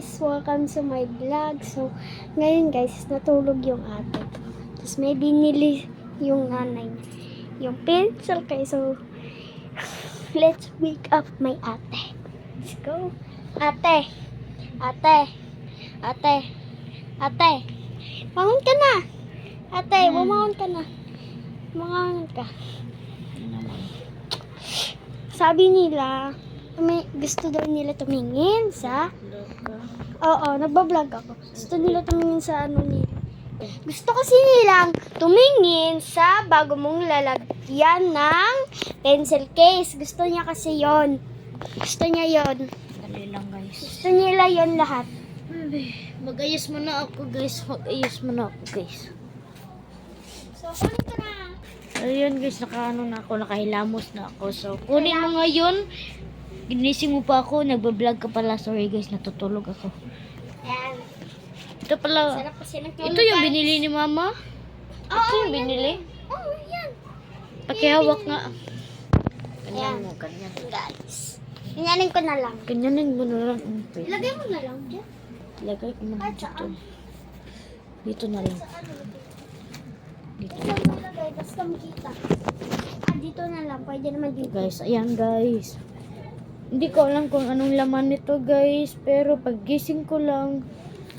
guys, welcome to my vlog. So, ngayon guys, natulog yung ate ko. Tapos may binili yung nanay, yung pencil kayo. So, let's wake up my ate. Let's go. Ate! Ate! Ate! Ate! Bangon ka na! Ate, bumangon ka na. Bumangon ka. Sabi nila, gusto daw nila tumingin sa... Oo, nagbablog ako. Gusto nila tumingin sa ano nila. Gusto kasi nilang tumingin sa bago mong lalagyan ng pencil case. Gusto niya kasi yon. Gusto niya yon. Dali lang guys. Gusto nila yon lahat. Mag-ayos muna ako guys. Mag-ayos muna ako guys. So, kunin ka na. Ayun guys, nakahilamos na ako. So, kunin mo ngayon. Ginising mo pa ako. Nagbablog ka pala. Sorry guys, natutulog ako. Ayan. Ito pala. Sarap kasi nagtulog. Ito yung binili ni mama? Ito yung binili? Oo, yan. Pakihawak nga. Ayan. Ganyan mo, ganyan. Guys. Ganyanin ko na lang. Ganyanin mo na lang. Ilagay mo na lang dyan. Lagay ko mo Kahit dito. saan. Dito na lang. Sa ano? Dito. Saan mo ilagay? Tapos kamikita. Dito na lang. Pwede naman dito. Guys, ayan guys. Hindi ko alam kung anong laman nito guys. Pero paggising ko lang,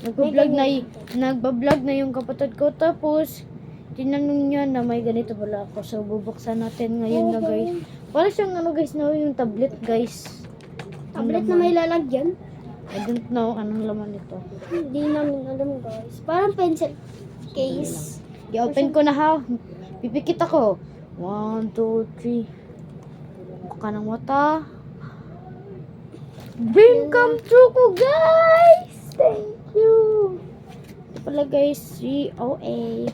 nagbablog na yung kapatid ko. Tapos, tinanong niya na may ganito pala ako. So, bubuksan natin ngayon na guys. Wala siyang ano guys na yung tablet guys. Tablet na may lalagyan. I don't know anong laman nito. Hindi namin alam guys. Parang pencil case. I-open ko na ha. Pipikit ako. 1, 2, 3. Buka ng mata. Dream come true ko guys! Thank you! Ito pala guys, COA.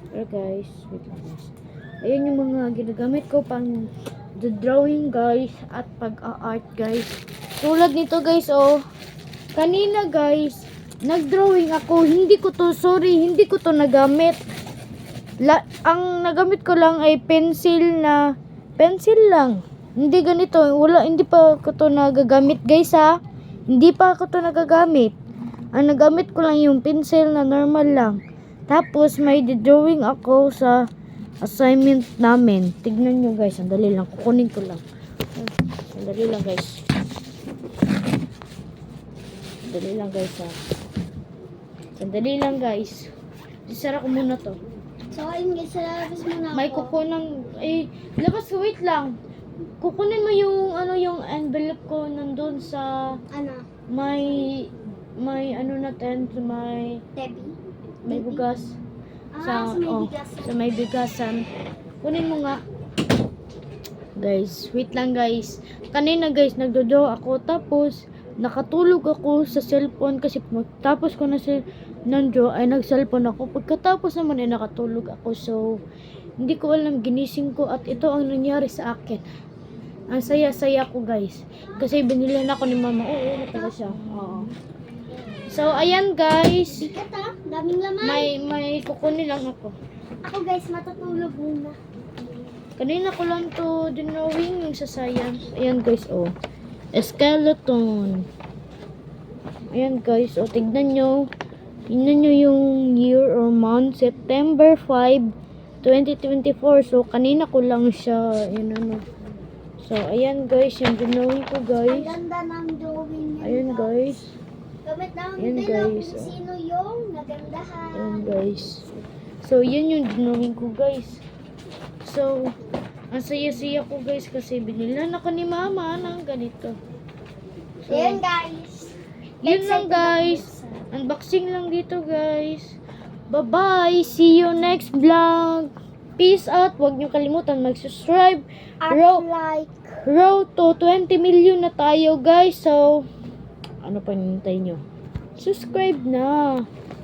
Pero guys, wait lang guys. Ayan yung mga ginagamit ko pang the drawing guys at pag-art guys. Tulad nito guys, oh. Kanina guys, nag-drawing ako. Hindi ko to nagamit. Ang nagamit ko lang ay pencil lang. Hindi ganito. Hindi pa ko to nagagamit guys ha. Hindi pa ako to nagagamit. Ang nagamit ko lang yung pencil na normal lang. Tapos may drawing ako sa assignment namin. Tignan nyo guys. Sandali lang. Kukunin ko lang. Sandali lang guys. Sandali lang guys ha. Sandali lang guys. Isara ko muna to. So, ayun guys, labas mo na ako. May kukunan. Labas, wait lang. Kukunin mo yung envelope ko nandun sa Ano? may ano natin, Debbie? may bugas. Sa may bigas. Sa may bigasan. Kunin mo nga. Guys, wait lang guys. Kanina guys, nagdodraw ako. Tapos, nakatulog ako sa cellphone kasi tapos ko na nandraw ay nag-cellphone ako. Pagkatapos naman ay nakatulog ako. So, hindi ko alam, ginising ko at ito ang nangyari sa akin. Ang saya-saya ko guys. Kasi binili na ako ni mama. Oo, pala siya. Oo. So, ayan guys. Bigat ha? Daming laman. May kukunin lang ako. Ako guys, matutulog muna. Kanina ko lang to dinawing yung sa science. Ayan guys, oh. Skeleton. Ayan guys, oh. Tignan nyo. Tignan nyo yung year or month. September 5, 2024. So, kanina ko lang siya. Ayan ano. So, ayan guys, yung dinawing ko guys. Ang ganda ng drawing niya. Ayan guys. Comment down Ayan, below guys, kung oh. sino yung nagandahan. Ayan guys. So, yun yung dinawing ko guys. So, ang saya-saya ko guys kasi binilan ako ni mama ng ganito. So, Ayan guys. yun lang guys. Unboxing lang dito guys. Bye-bye. See you next vlog. Peace out. Huwag niyo kalimutan mag-subscribe. At like. Road to 20 million na tayo guys. So, ano pa hinihintay nyo? Subscribe na.